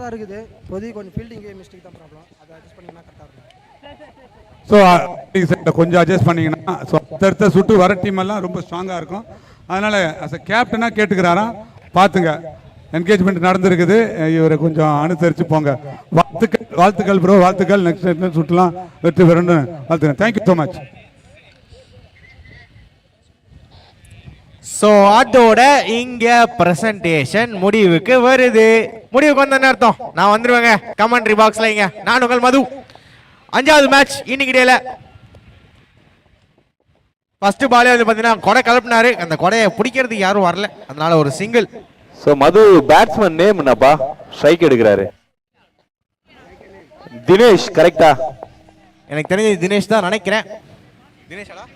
தான் இருக்குது. இப்போதைக்கு கொஞ்சம் ஃபீல்டிங் மிஸ்டேக் தான் ப்ராப்ளம். அதை அட்ஜஸ்ட் பண்ணிங்கன்னா கரெக்டாக இருக்கும். ஸோ கொஞ்சம் அட்ஜஸ்ட் பண்ணிங்கன்னா ஸோ அடுத்த சுட்டு வர டீம் எல்லாம் ரொம்ப ஸ்ட்ராங்காக இருக்கும். அதனால் அஸ் அ கேப்டனாக கேட்டுக்கிறாராம், பார்த்துங்க. என்கேஜ்மெண்ட் நடந்திருக்குது, இவரை கொஞ்சம் அனுசரித்து போங்க. வாழ்த்துக்கள் ப்ரோ, வாழ்த்துக்கள். நெக்ஸ்ட் சுட்டுலாம் வெற்றி பெறணும்னு வாழ்த்துக்கள். Thank you so much. ஸோ அதோட இங்க பிரசன்டேஷன் முடிவுக்கு வருது. முடிவுக்கு வந்த அர்த்தம் நான் வந்துருவேங்க கமெண்ட்ரி பாக்ஸ்ல. இங்க நான் உங்கள் மது. 5வது மேட்ச் இன்னைக்கு டேல ஃபர்ஸ்ட் பாலே வந்து பாத்தீங்கன்னா கொடை கலப்பினாரு. அந்த கொடையை பிடிக்கிறதுக்கு யாரும் வரல, அதனால ஒரு சிங்கிள். சோ மது பேட்ஸ்மேன் நேம் என்னப்பா? ஸ்ட்ரைக் எடுக்கிறாரு தினேஷ், கரெக்டா? எனக்கு தெரிஞ்சது தினேஷ் தான் நினைக்கிறேன். தினேஷா?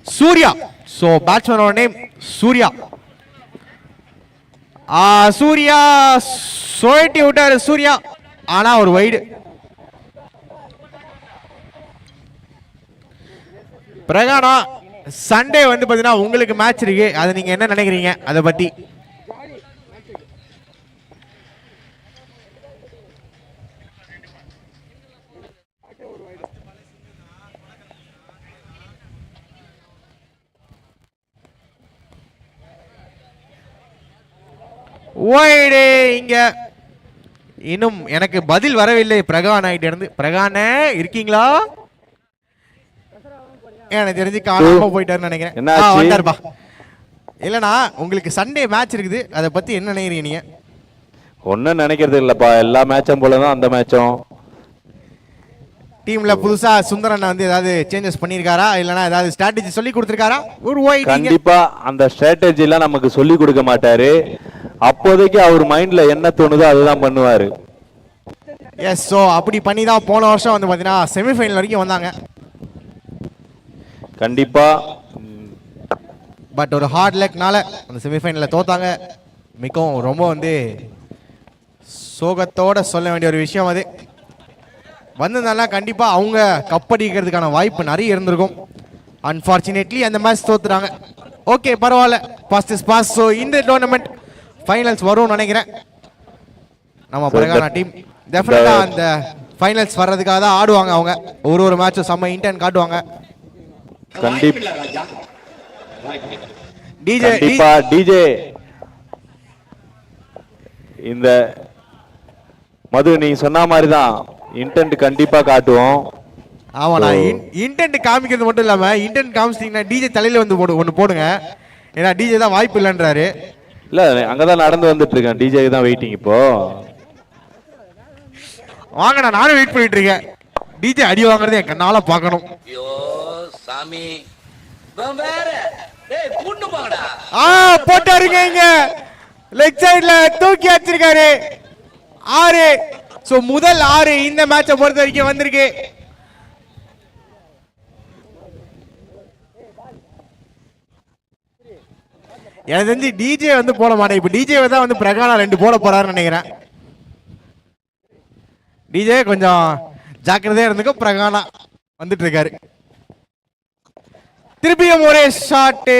சூர்யா. சோ பேட்ஸ்மேனோட நேம் சூர்யா. சூர்யா சுழட்டி விட்டாரு சூர்யா, ஆனா ஒரு வைடு. பிரகானா சண்டே வந்து பாத்தீங்கன்னா உங்களுக்கு மேட்ச் இருக்கு, அது நீங்க என்ன நினைக்கிறீங்க அதை பத்தி? ஓய்டே இங்க இன்னும் எனக்கு பதில் வரவில்லை பிரகான் ஆகிட்ட இருந்து. பிரகானே இருக்கீங்களா? எனக்கு தெரிஞ்சு காணாம போயிட்டாருன்னு நினைக்கிறேன். வந்தாருப்பா. இல்லனா உங்களுக்கு சண்டே மேட்ச் இருக்குது, அதை பத்தி என்ன நினைக்கிறீங்க நீங்க? ஒன்னும் நினைக்கிறது இல்லப்பா, எல்லா மேட்சும் போலதான் அந்த மேட்சும். டீம்ல புதுசா சுந்தரன் வந்து ஏதாவது சேஞ்சஸ் பண்ணிருக்காரா, இல்லனா ஏதாவது ஸ்ட்ராட்டஜி சொல்லி கொடுத்திருக்காரா? ஒரு ஒயிட். கண்டிப்பா அந்த ஸ்ட்ராட்டஜி எல்லாம் நமக்கு சொல்லி கொடுக்க மாட்டாரு. அப்போதைக்கு அவர் மைண்ட்ல என்ன தோணுதோ அதுதான் பண்ணுவாரு. எஸ், சோ அப்படி பண்ணி தான் போன வருஷம் வந்து பாத்தீங்கன்னா செமிஃபைனல் வரைக்கும் வந்தாங்க. கண்டிப்பா. பட் ஒரு ஹார்ட் லக்னால அந்த செமிஃபைனல்ல தோத்தாங்க. மிகவும் ரொம்ப வந்து சோகத்தோட சொல்ல வேண்டிய ஒரு விஷயம் அது. வந்ததுனால கண்டிப்பா அவங்க கப்படிக்கிறதுக்கான வாய்ப்பு நிறைய இருந்திருக்கும். அன்பார்ச்சுனேட்லி அந்த மேட்ச் தோத்துறாங்க. ஓகே, பரவாயில்ல, பாஸ்ட் இஸ் பாஸ். ஸோ இந்த டோர்னமெண்ட் ஃபைனல்ஸ் வரும்னு நினைக்கிறேன். நம்ம பிரகானா டீம் டெஃபினட்டா அந்த ஃபைனல்ஸ் வர்றதுக்காக தான் ஆடுவாங்க. அவங்க ஒரு மேட்சும் செம்ம இன்டென்ட் காட்டுவாங்க. டிஜே இந்த மது நீ சொன்ன மாதிரி தான் இன்டென்ட் கண்டிப்பா காட்டுவோம். ஆமா, நான் இன்டென்ட் காமிக்கிறது மட்டும் இல்லாம இன்டென்ட் காமிச்சிட்டீங்கன்னா டிஜே தலையில வந்து ஒன்னு போடுங்க. ஏன்னா டிஜே தான் வாய்ப்பு இல்லைன்றாரு. இல்ல, அங்கதான் நடந்து வந்துட்டு இருக்கேன். டிஜே தான் வெயிட்டிங். இப்போ வாங்க, நானும் வெயிட் பண்ணிட்டு இருக்கேன். டிஜே அடி வாங்குறது என் கண்ணால பார்க்கணும். சாமி போட்டாருங்க இங்க லெக் சைடுல தூக்கி வச்சிருக்காரு. 6. சோ முதல் 6 இந்த மேட்சை பொறுத்த வரைக்கும் வந்திருக்கு. எனக்கு தெரிஞ்சு டிஜே வந்து போட மாட்டேன். இப்ப டிஜே தான் வந்து பிரகானா 2 போட போறாருன்னு நினைக்கிறேன். டிஜே கொஞ்சம் ஜாக்கிரதையா இருந்துக்கும். பிரகானா வந்துட்டு இருக்காரு. திருப்பியும் ஒரே ஷாட்.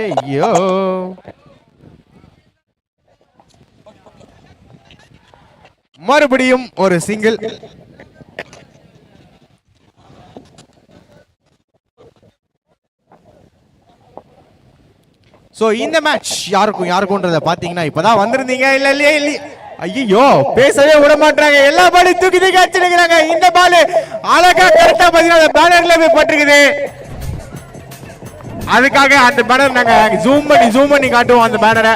ஐயோ, மறுபடியும் ஒரு சிங்கிள். சோ இந்த மேட்ச் யாருக்கும்ன்றத பாத்தீங்கன்னா இப்பதான் வந்திருந்தீங்க. இல்ல ஐயோ, பேசவே விட மாட்டாங்க. எல்லா பாலும் தூக்கி அடிச்சிருக்கிறாங்க. இந்த பால் அழகா கரெக்டா பாத்தீங்கன்னா பேனர்ல போய் பட்டிருக்குது. அதுக்காக அந்த பேனர் நாங்க ஜூம் பண்ணி காட்டுவோம் அந்த பேனரை.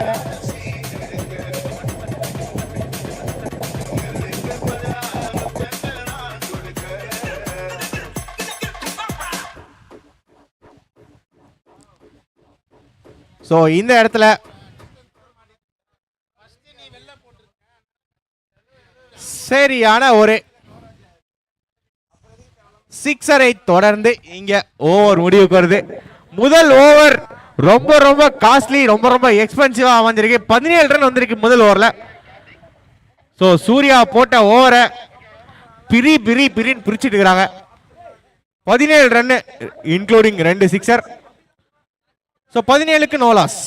சோ இந்த இடத்துல சரியான ஒரு சிக்ஸரை தொடர்ந்து இங்க ஓவர் முடிவுக்கு வருது. முதல் ஓவர் ரொம்ப காஸ்ட்லி, ரொம்ப எக்ஸ்பென்சிவா அமைஞ்சிருக்கு. 17 ரன் வந்திருக்கு முதல் ஓவர்ல. சோ சூர்யா போட்ட ஓவரை பிரின்னு பிரிச்சுட்டு இருக்காங்க. 17 ரன் இன்க்ளூடிங் 2 சிக்ஸர். சோ 17க்கு நோ லாஸ்.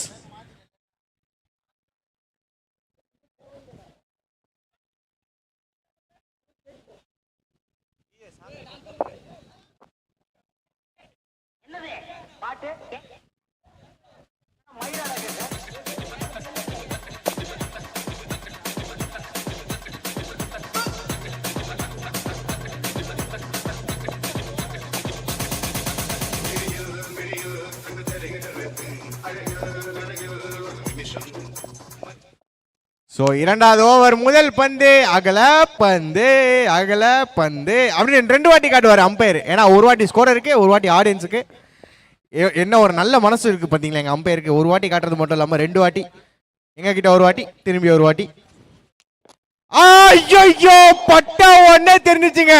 ஸோ இரண்டாவது ஓவர் முதல் பந்து அகல பந்து அகல பந்து அப்படின்னு 2 வாட்டி காட்டுவார் அம்பையர். ஏன்னா ஒரு வாட்டி ஸ்கோரருக்கு ஒரு வாட்டி ஆடியன்ஸுக்கு. என்ன ஒரு நல்ல மனசு இருக்கு பார்த்தீங்களா எங்கள் அம்பையருக்கு. ஒரு வாட்டி காட்டுறது மட்டும் இல்லாமல் 2 வாட்டி எங்ககிட்ட ஒரு வாட்டி திரும்பி ஒரு வாட்டி. ஐயோ பட்டா ஒன்னே தெரிஞ்சிச்சுங்க.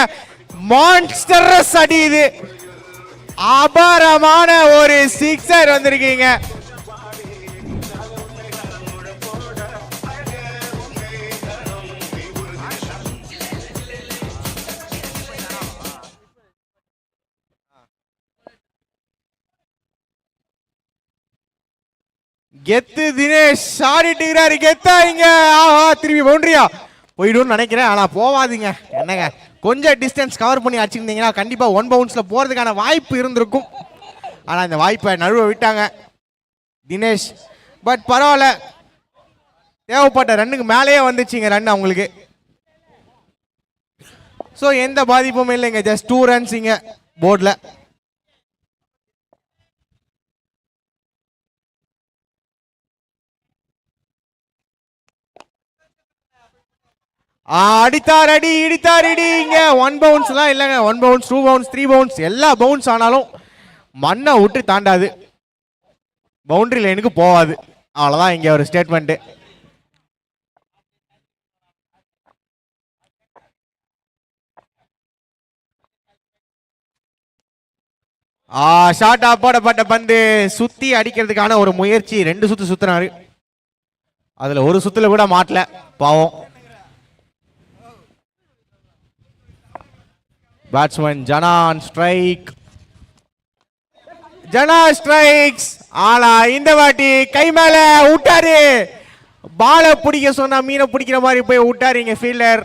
மான்ஸ்டரஸ் அடி இது. அபாரமான ஒரு சிக்ஸர் வந்திருக்கீங்க. கெத்து தினேஷ் ஆடிட்டுக்கிறாரு. கெத்தா இங்க. ஆஹா திரும்பி பவுண்டரியா போயிடும்னு நினைக்கிறேன். ஆனா போவாதீங்க. என்னங்க கொஞ்சம் டிஸ்டன்ஸ் கவர் பண்ணி அடிச்சிருந்தீங்கன்னா கண்டிப்பா 1 பவுன்ஸ்ல போறதுக்கான வாய்ப்பு இருந்திருக்கும். ஆனா இந்த வாய்ப்பை நழுவ விட்டாங்க தினேஷ். பட் பரவாயில்ல, தேவைப்பட்ட ரன்னுக்கு மேலேயே வந்துச்சுங்க ரன் அவங்களுக்கு. ஸோ எந்த பாதிப்பும் இல்லைங்க. ஜஸ்ட் 2 ரன்ஸ் இங்க போர்டில். அடித்தார் அடி இடித்தார் இடி. இங்க 1 பவுன்ஸ்லாம் இல்லைங்க. 1 பவுன்ஸ் 2 பவுன்ஸ் 3 பவுன்ஸ் எல்லா பவுன்ஸ் ஆனாலும் மண்ணை விட்டு தாண்டாது, பவுண்டரி லைனுக்கு போவாது. அவ்வளோதான் இங்க ஒரு ஸ்டேட்மெண்ட். ஷார்ட்டா போடப்பட்ட பந்து சுத்தி அடிக்கிறதுக்கான ஒரு முயற்சி. 2 சுத்து சுத்தினாரு. அதுல ஒரு சுத்துல கூட மாட்டல பாவம். Batsman ஜனான் strike. ஜனா ஸ்ட்ரைக்ஸ். ஆனா இந்த வாட்டி கை மேல விட்டாரு. பால பிடிக்க சொன்னா மீனை பிடிக்கிற மாதிரி போய் விட்டாரு இங்க ஃபீல்டர்.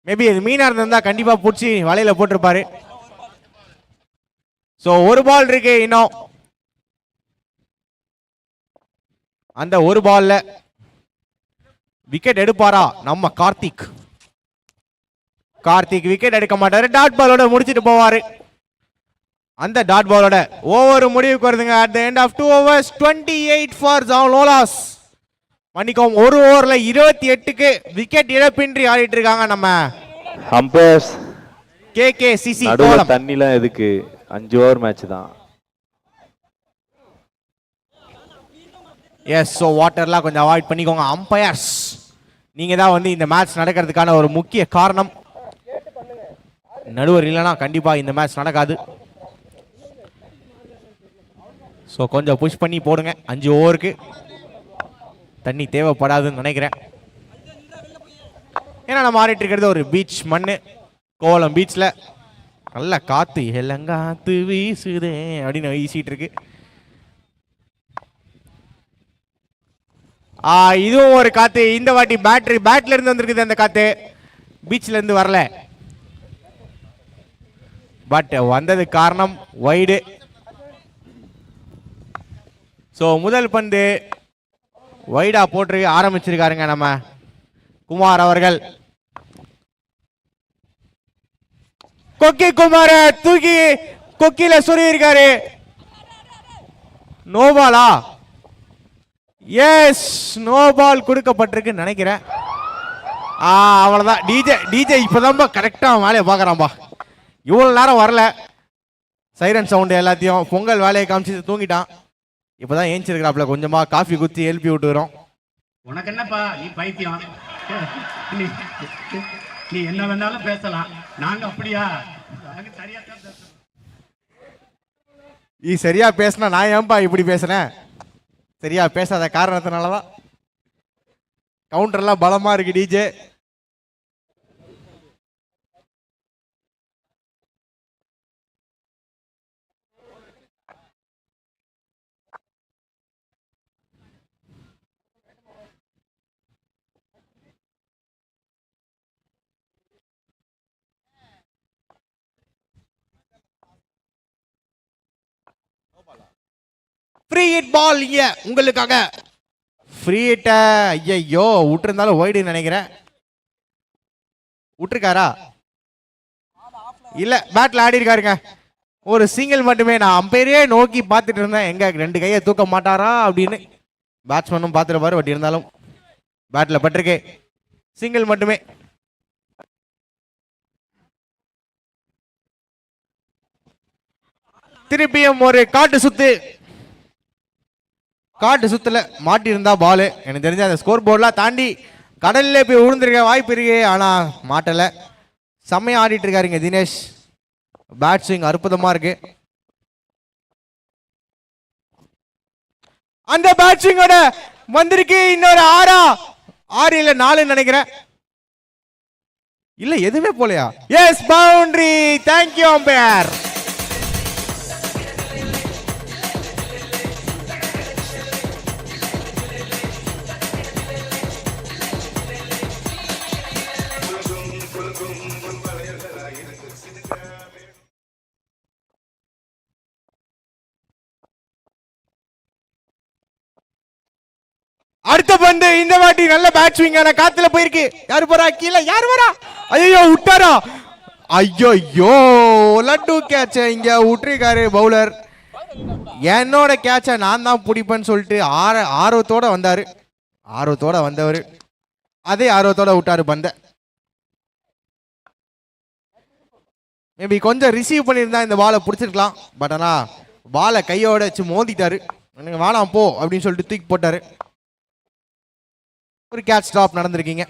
மேபி இது மீனா இருந்தா கண்டிப்பா பிடிச்சி வலையில போட்டிருப்பாரு. ஸோ ஒரு பால் இருக்கு இன்னும். அந்த ஒரு பால்ல விக்கெட் எடுப்பாரா நம்ம கார்த்திக்? கார்த்திக் விக்கெட் எடுக்க மாட்டாரு. டாட் பாலோட முடிச்சிட்டு போவாரு. அந்த டாட் பாலோட ஓவர் முடிவுக்கு வருதுங்க. At the end of 2 overs 28 for ஜாவ்லோலாஸ். மன்னிக்கவும், ஒரு ஓவர்ல 28க்கு விக்கெட் இழப்பின்றி ஆடிட்டு இருக்காங்க நம்ம அம்பையர்ஸ். கேகேசிசி. நடுவுல தண்ணிலாம் எதுக்கு? 5 ஓவர் மேட்ச் தான். எஸ், ஸோ வாட்டர்லாம் கொஞ்சம் அவாய்ட் பண்ணிக்கோங்க அம்பையர்ஸ். நீங்க தான் வந்து இந்த மேட்ச் நடக்கிறதுக்கான ஒரு முக்கிய காரணம். நடுவர் இல்லைனா கண்டிப்பா இந்த மேட்ச் நடக்காது. ஸோ கொஞ்சம் புஷ் பண்ணி போடுங்க. 5 ஓவருக்கு தண்ணி தேவைப்படாதுன்னு நினைக்கிறேன். ஏன்னா நம்ம ஆடிட்டு இருக்கிறது ஒரு பீச் மண்ணு, கோவளம் பீச்சில். நல்ல காத்து, எல்லங்காத்து வீசுதே அப்படின்னு வீசிட்டு இருக்கு. இதுவும் ஒரு காத்து. இந்த வாட்டி பேட்ல இருந்து வந்திருக்குது அந்த காத்து, பீச்ல இருந்து வரல. பட் வந்தது காரணம் வைடு. ஸோ முதல் பந்து வைடா போட்டு ஆரம்பிச்சிருக்காருங்க நம்ம குமார் அவர்கள். கொக்கி குமார தூக்கி கொக்கில சொறி இருக்காரு. நோபாலா? எஸ், நோபால் கொடுக்கப்பட்டிருக்கு நினைக்கிறேன். அவ்வளவுதான். டிஜே இப்பதான் கரெக்டா வேலையை பாக்குறான்பா. இவ்வளவு நேரம் வரல. சைரன் சவுண்ட் எல்லாத்தையும் பொங்கல் வேலையை காமிச்சு தூங்கிட்டான். இப்பதான் ஏஞ்சிருக்கிறாப்ல. கொஞ்சமா காஃபி குத்தி எழுப்பி விட்டுறோம். உனக்கு என்னப்பா, நீ பைத்தியம். நீ என்ன வேணாலும் பேசலாம், நாங்க அப்படியா? சரியா பேசுறோம். நீ சரியா பேசினா நான் ஏன்பா இப்படி பேசுறேன்? சரியா பேசாத காரணத்தினாலதான். கவுண்டர்லாம் பலமா இருக்கு டிஜே. ஃப்ரீ ஹிட் பால் இங்க உங்களுக்காக. ஃப்ரீ ஹிட்ட ஐயோ விட்டுருந்தாலும் ஒய்டுன்னு நினைக்கிறேன். விட்டுருக்காரா? இல்ல பேட்ல ஆடி இருக்காருங்க. ஒரு சிங்கிள் மட்டுமே. நான் அம்பையரே நோக்கி பார்த்துட்டு இருந்தேன், எங்க 2 கையை தூக்க மாட்டாரா அப்படின்னு. பேட்ஸ்மேனும் பார்த்துருப்பாரு, பட் இருந்தாலும் பேட்ல பட்டிருக்கே. சிங்கிள் மட்டுமே. திருப்பியும் ஒரு காட்டு சுத்துல மாட்டி இருந்தா பாலு. எனக்கு தெரிஞ்ச அந்த ஸ்கோர் போர்ட்லாம் தாண்டி கடல்ல போய் விழுந்திருக்க வாய்ப்பு இருக்கு. ஆனா மாட்டல. செம்மையா ஆடிட்டு இருக்காருங்க தினேஷ். பேட் ஸ்விங் அற்புதமா இருக்கு. அந்த பேட் ஸ்விங்கோட வந்திருக்கு இன்னொரு 6 இல்ல 4 நினைக்கிறேன். இல்ல எதுவுமே போலையா? S boundary. Thank you umpire. அடுத்த பந்து இந்த வாட்டி நல்ல பேட் ஸ்விங்கான காத்துல போயிருக்கு. யாரு போறா? கீழே யாரு வரா? ஐயோ விட்டாரா? ஐயோ லட்டு கேட்ச இங்க விட்டுருக்காரு பவுலர். என்னோட கேட்ச நான் தான் பிடிப்பேன்னு சொல்லிட்டு ஆர்வத்தோட வந்தாரு. ஆர்வத்தோட வந்தவர் அதே ஆர்வத்தோட விட்டாரு பந்த. மேபி கொஞ்சம் ரிசீவ் பண்ணியிருந்தா இந்த பாலை பிடிச்சிருக்கலாம். பட் ஆனா பாலை கையோட வச்சு மோதிட்டாரு. எனக்கு வேணாம் போ அப்படின்னு சொல்லிட்டு தூக்கி போட்டாரு. ஒரு கேட்ச் ஸ்டாப் நடந்திருக்கீங்க.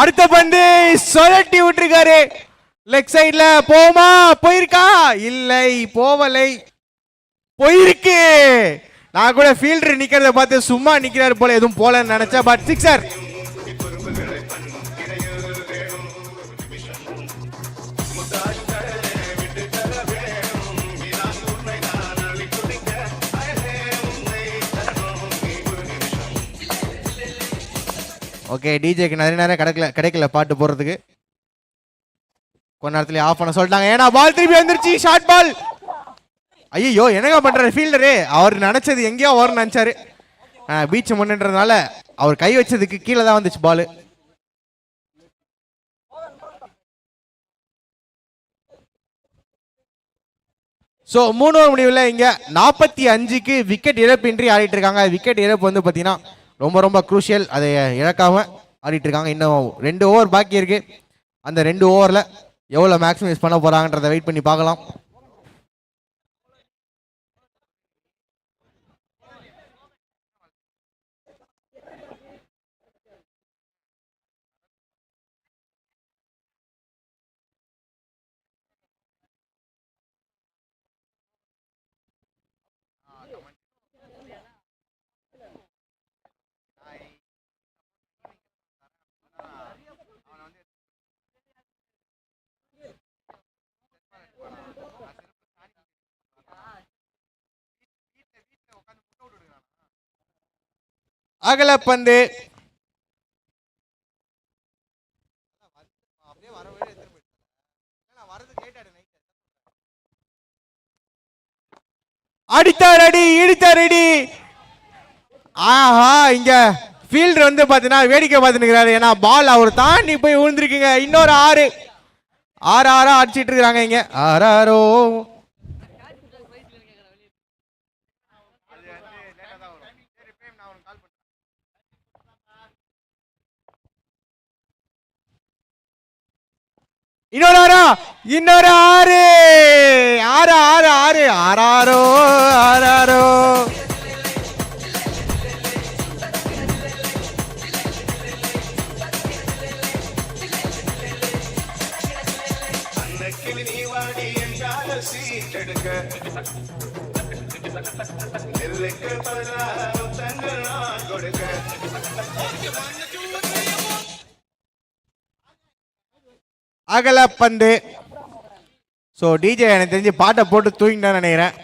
அடுத்த பந்து சொலட்டி விட்டுருக்காரு. லெக் சைட்ல போமா? போயிருக்கா? இல்லை போவலை. போயிருக்கு. நான் கூட ஃபீல்டர் நிக்கிறத பார்த்து சும்மா நிக்கிறாரு போல எதுவும் போலன்னு நினைச்சேன். But sixer. ஓகே டிஜேக்கு நிறைய நேரம் கிடைக்கல பாட்டு போடுறதுக்கு. கொஞ்ச நேரத்துல ஆஃப் பண்ண சொல்லிட்டாங்க. ஏன்னா பால் திருப்பி வந்துருச்சு. Short ball. ஐயோ என்னங்க பண்றாரு ஃபீல்டரு? அவர் நினைச்சது எங்கேயோ வரும்னு நினைச்சாரு. பீச் முன்னன்றதுனால அவர் கை வச்சதுக்கு கீழே தான் வந்துச்சு பால். ஸோ 3 ஓவர் முடிவில் இங்க 45க்கு விக்கெட் இழப்பின்றி ஆடிட்டு இருக்காங்க. விக்கெட் இழப்பு வந்து பார்த்தீங்கன்னா ரொம்ப ரொம்ப குரூஷியல். அதை இழக்காம ஆடிட்டு இருக்காங்க. இன்னும் 2 ஓவர் பாக்கி இருக்கு. அந்த 2 ஓவர்ல எவ்வளவு மேக்ஸிமைஸ் பண்ண போறாங்கன்றதை வெயிட் பண்ணி பார்க்கலாம். அகலப்பந்து. அடித்தார் அடி இடித்தார் அடி. ஆஹா இங்க ஃபீல்டர் வந்து பாத்தீங்கன்னா வேடிக்கை பார்த்துக்கிறாரு. ஏன்னா பால் அவர் தாண்டி போய் விழுந்திருக்குங்க. இன்னொரு 6 அடிச்சிட்டு இருக்காங்க இங்க. 6 இன்னொரு 6 அகலப்பந்து. சோ டிஜே எனக்கு தெரிஞ்சு பாட்டை போட்டு தூங்கிட்டான்னு நினைக்கிறேன்.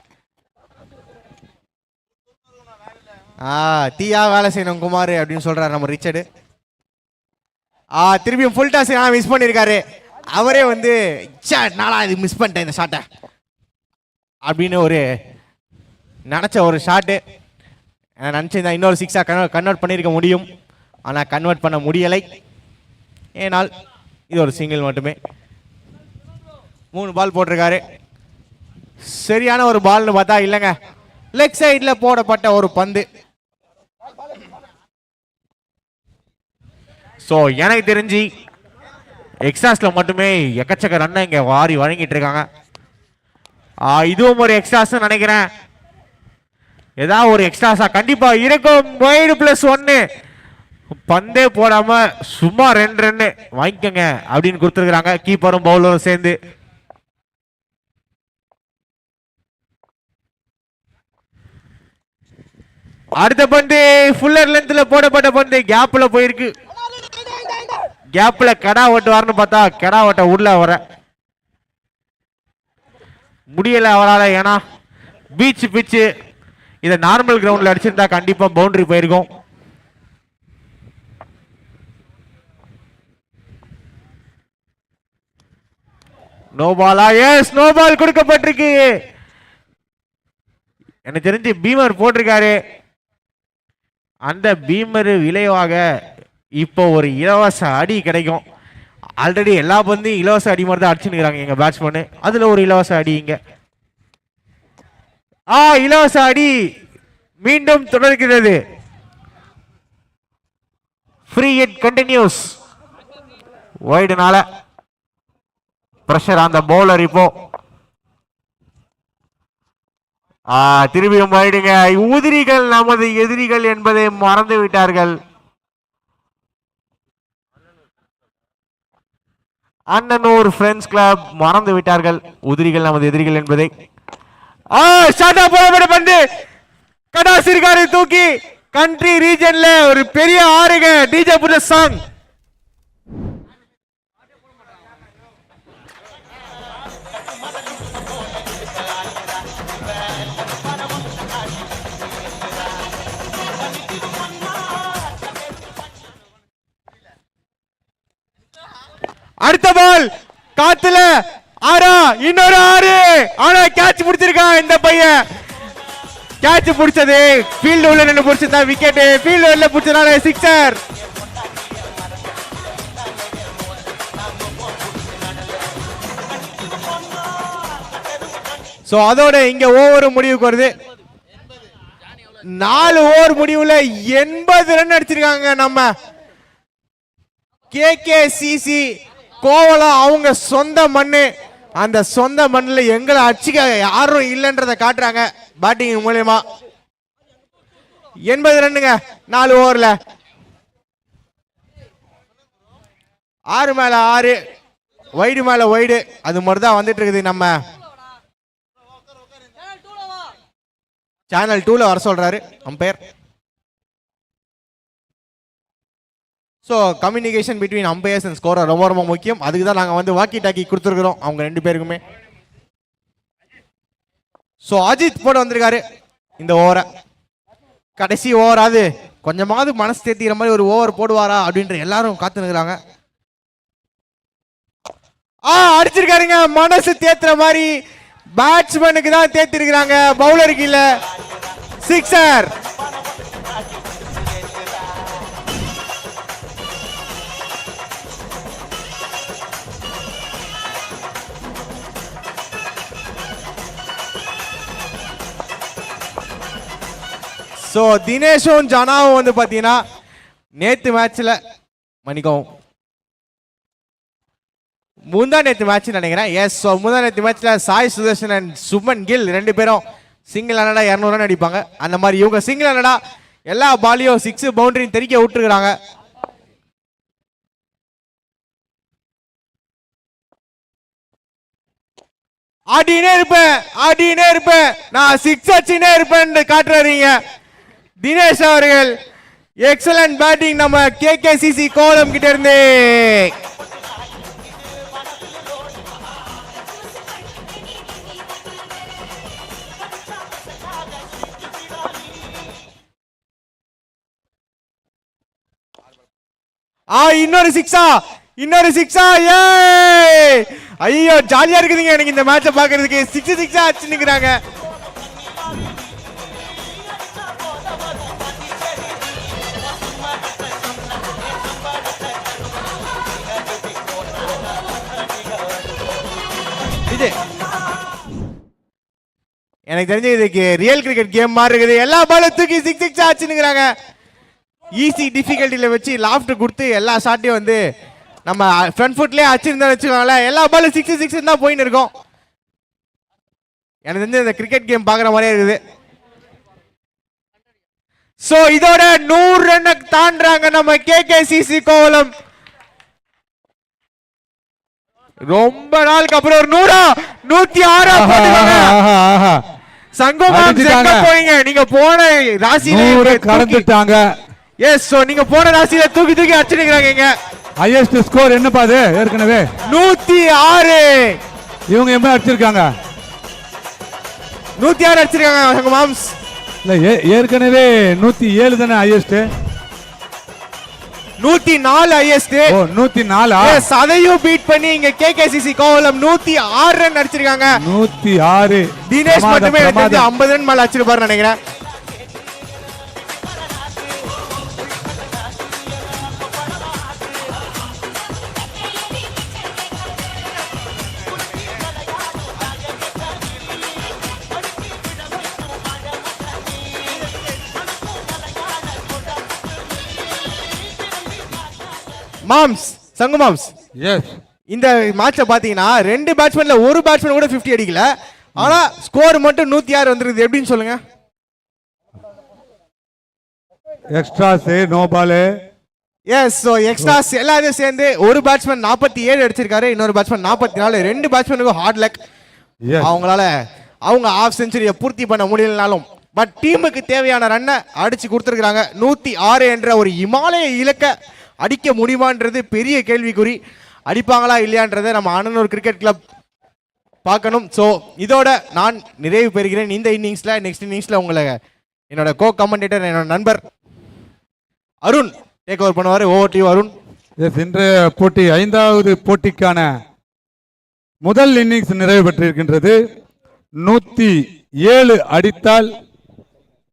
தீயா வேலை செய்யணும் குமார் அப்படின்னு சொல்றாரு நம்ம ரிச்சர்டு. திருப்பியும் ஃபுல் டாஸ் மிஸ் பண்ணிருக்காரு. அவரே வந்து நானா இது மிஸ் பண்ணிட்டேன் இந்த ஷாட்டை அப்படின்னு ஒரு நினச்ச ஒரு ஷாட்டு. நினச்சிருந்தா இன்னொரு 6-ஆக கன்வெர்ட் பண்ணியிருக்க முடியும், ஆனால் கன்வெர்ட் பண்ண முடியலை. ஏனால் இது ஒரு சிங்கிள் மட்டுமே. 3 பால் போட்டிருக்காரு. சரியான ஒரு பால்னு பார்த்தா இல்லைங்க, லெக் சைடில் போடப்பட்ட ஒரு பந்து. ஸோ எனக்கு தெரிஞ்சு எக்ஸ்ட்ராஸில் மட்டுமே எக்கச்சக்க ரன்னை இங்கே வாரி வழங்கிட்டு இருக்காங்க. இதுவும் ஒரு எக்ஸ்ட்ராஸ் நினைக்கிறேன். ஏதாவது ஒரு எக்ஸ்ட்ராஸா கண்டிப்பா இருக்கும். வைடு +1 பந்தே போடாம சும்மா 2 ரன்னு வாங்கிக்கங்க அப்படின்னு கொடுத்துருக்காங்க கீப்பரும் பவுலரும் சேர்ந்து. அடுத்த பந்து ஃபுல்லர் லென்த்ல போடப்பட்ட பந்து கேப்ல போயிருக்கு. கேப்ல கடா ஓட்டுவார்னு பார்த்தா கடா ஓட்ட உள்ள வர முடியல அவரால். ஏன்னா பீச் பிச்சு இதை நார்மல் கிரவுண்ட்ல அடிச்சிருந்தா கண்டிப்பா பவுண்டரி போயிருக்கும். நோபாலா? எஸ், நோபால் கொடுக்கப்பட்டிருக்கு. எனக்கு தெரிஞ்சு பீமர் போட்டிருக்காரு. அந்த பீமர் விளைவாக இப்போ ஒரு இலவச அடி கிடைக்கும். ஆல்ரெடி எல்லா பந்தையும் இலவச அடி மாதிரி தான் அடிச்சுன்னு எங்க பேட்ஸ்மேனு. அதுல ஒரு இலவச அடி இங்க. இலவச அடி மீண்டும் தொடர்கிறது. Free hit continues. வைடுனால பிரஷர் அந்த பவுலர். இப்போ திரும்பியும் வைடுங்க. உதிரிகள் நமது எதிரிகள் என்பதை மறந்து விட்டார்கள். அண்ணனூர் ஃப்ரெண்ட்ஸ் கிளப் மறந்து விட்டார்கள் உதிரிகள் நமது எதிரிகள் என்பதை. பந்து கடாசிரிகாரை தூக்கி கண்ட்ரி ரீஜன்ல ஒரு பெரிய ஆறுங்க. DJ put song. அடுத்த பால் காத்துல ஆறா, இன்னொரு 6. ஆனா கேட்ச் பிடிச்சிருக்கான் இந்த பையன். கேட்ச் பிடிச்சது ஃபீல்ட் உள்ள நின்று பிடிச்சதா விக்கெட். ஃபீல்ட் உள்ள பிடிச்சனால 6. சோ அதோட இங்க ஓவர் முடிவுக்கு வருது. 4 ஓவர் முடிவுல 80 ரன் அடிச்சிருக்காங்க நம்ம கேகேசிசி கோவலம். அவங்க சொந்த மண்ணு. அந்த சொந்த மண்ணில் எங்களை அடிச்சுக்க யாரும் இல்லைன்றதை காட்டுறாங்க பேட்டிங் மூலமா. 80 ரன்னுங்க 4 ஓவர்ல. 6 மேல 6, வைடு மேல வைடு. அது மாதிரி தான் வந்துட்டு இருக்குது. நம்ம சேனல் 2ல வர சொல்றாரு umpire. So communication between umpires and scorer ரொம்ப ரொம்ப முக்கியம். அதுக்கு தான் நாங்கள் வந்து வாக்கி டாக்கி கொடுத்துருக்குறோம் அவங்க 2 பேருக்குமே. ஸோ அஜித் போட வந்திருக்காரு இந்த ஓவரை. கடைசி ஓவர், அது கொஞ்சமாவது மனசு தேத்திக்கிற மாதிரி ஒரு ஓவர் போடுவாரா அப்படின்ற எல்லாரும் காத்து நிற்கிறாங்க. அடிச்சிருக்காருங்க. மனசு தேத்துற மாதிரி பேட்ஸ்மேனுக்கு தான் தேத்திருக்கிறாங்க, பவுலருக்கு இல்ல. 6. ஸோ தினேஷும் ஜனாவும் வந்து பார்த்தீங்கன்னா நேற்று மேட்ச்சில் மன்னிக்கவும் நேற்று மேட்ச் நினைக்கிறேன். எஸ், ஸோ நேற்று மேட்ச்சில் சாய் சுதர்ஷன் அண்ட் சுமன் கில் 2 பேரும் சிங்கிள் அனடா 200 ரன் அடிப்பாங்க. அந்த மாதிரி இவங்க சிங்கிள் அனடா எல்லா பாலையும் 6 பவுண்டரியும் தெறிக்க விட்டுருக்குறாங்க. ஆடினே இருப்பேன் நான் 6 அடிச்சுனே இருப்பேன் காட்டுறீங்க தினேஷ் அவர்கள். எக்ஸலன்ட் பேட்டிங் நம்ம கேகேசிசி கோலம் கிட்ட இருந்து. இன்னொரு சிக்ஸா. ஏ ஐயோ ஜாலியா இருக்குதுங்க எனக்கு இந்த மேட்சை பாக்குறதுக்கு. 6-6 ஆச்சு நிக்கிறாங்க. இது எனக்கு தெரிஞ்சு இதுக்கு ரியல் கிரிக்கெட் கேம் மாதிரி இருக்குது. எல்லா பாலும் தூக்கி 6-6 ஆச்சுங்கிறாங்க. ஈஸி டிஃபிகல்ட்டில வச்சு லாஃப்ட் கொடுத்து எல்லா ஷாட்டையும் வந்து நம்ம ஃப்ரண்ட் ஃபுட்லயே அடிச்சிருந்தா வச்சுக்கோங்களேன். எல்லா பாலும் 6-6 தான் போயின்னு இருக்கும். எனக்கு தெரிஞ்சு இந்த கிரிக்கெட் கேம் பாக்குற மாதிரியே இருக்குது. சோ இதோட 100 ரன் தாண்டாங்க நம்ம கேகேசிசி கோவளம். ரொம்ப நாளுக்கு அப்புறம் ஒரு 106 போட்டுட்டாங்க. சங்கமாம் செக்க போறீங்க. நீங்க போன ராசியில கடந்துட்டாங்க. எஸ், சோ நீங்க போன ராசியில தூக்கி தூக்கி அடிச்சிருக்காங்க. ஹையஸ்ட் ஸ்கோர் என்ன பாது? ஏற்கனவே 106. இவங்க என்ன அடிச்சிருக்காங்க? 106 அடிச்சிருக்காங்க சங்கமாம்ஸ். இல்ல ஏற்கனவே 107 தானே ஹையஸ்ட். 104 ஹையஸ்ட். ஓ 104. எஸ், அதையும் பீட் பண்ணி இங்க கேகேசிசி கோவளம் 106 ரன் அடிச்சிருக்காங்க. 106. தினேஷ் மட்டுமே 50 ரன் மேல அடிச்சிருப்பாரு நினைக்கிறேன். மாம்ஸ் சங்கு மாம்ஸ், எஸ், இந்த மேட்சை பாத்தீங்கன்னா 2 பேட்ஸ்மேன்ல ஒரு பேட்ஸ்மேன் கூட 50 அடிக்கல. ஆனா ஸ்கோர் மட்டும் 106 வந்துருக்குது. எப்படின்னு சொல்லுங்க. Extras, no ball. Yes, so extras எல்லாரும் சேர்ந்து ஒரு பேட்ஸ்மேன் 47 அடிச்சிருக்காரு, இன்னொரு பேட்ஸ்மேன் 44. 2 பேட்ஸ்மேனுக்கு hard luck. அவங்களால அவங்க ஹாஃப் செஞ்சுரியை பூர்த்தி பண்ண முடியலனாலும் பட் டீமுக்கு தேவையான ரன்னை அடிச்சு கொடுத்துருக்காங்க. 106 என்ற ஒரு இமாலய இலக்க அடிக்க முடியுமான்றது பெரிய கேள்விக்குறி. அடிப்பாங்களா இல்லையான்றதை நம்ம அண்ணனூர் கிரிக்கெட் கிளப் பார்க்கணும். ஸோ இதோட நான் நிறைவு பெறுகிறேன் இந்த இன்னிங்ஸ்ல. நெக்ஸ்ட் இன்னிங்ஸ்ல உங்களை என்னோட கோ கமெண்டேட்டர் என்னோட நண்பர் அருண் டேக் ஓவர் பண்ணுவார். Over to Arun. இன்றைய போட்டி 5வது போட்டிக்கான முதல் இன்னிங்ஸ் நிறைவு பெற்றிருக்கின்றது. 107 அடித்தால்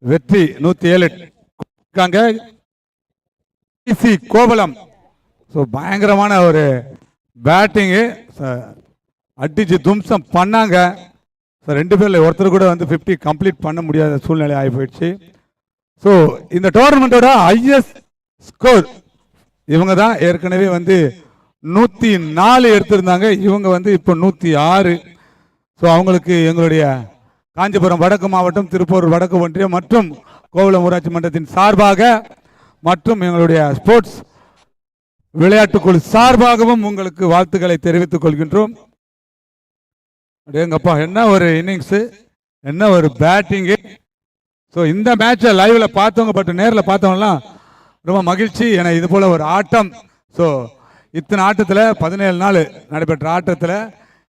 வெற்றி. 107 கோவளம். ஸோ பயங்கரமான ஒரு பேட்டிங்கு அடிச்சு தும்சம் பண்ணாங்க. ஸோ 2 பேர்ல ஒருத்தர் கூட வந்து 50 கம்ப்ளீட் பண்ண முடியாத சூழ்நிலை ஆகி போயிடுச்சு. ஸோ இந்த டோர்னமெண்ட்டோட ஹையஸ்ட் ஸ்கோர் இவங்க தான். ஏற்கனவே வந்து 104 எடுத்திருந்தாங்க. இவங்க வந்து இப்போ 106. ஸோ அவங்களுக்கு எங்களுடைய காஞ்சிபுரம் வடக்கு மாவட்டம், திருப்பூர் வடக்கு ஒன்றியம் மற்றும் கோவளம் ஊராட்சி மன்றத்தின் சார்பாக மற்றும் எங்களுடைய ஸ்போர்ட்ஸ் விளையாட்டுக்குழு சார்பாகவும் உங்களுக்கு வாழ்த்துக்களை தெரிவித்துக் கொள்கின்றோம். எங்கப்பா என்ன ஒரு இன்னிங்ஸு, என்ன ஒரு பேட்டிங்கு. ஸோ இந்த மேட்சை லைவ்ல பார்த்தவங்க பட் நேரில் பார்த்தவங்கலாம் ரொம்ப மகிழ்ச்சி. ஏன்னா இது போல ஒரு ஆட்டம். ஸோ இத்தனை ஆட்டத்தில் 17 நாள் நடைபெற்ற ஆட்டத்தில்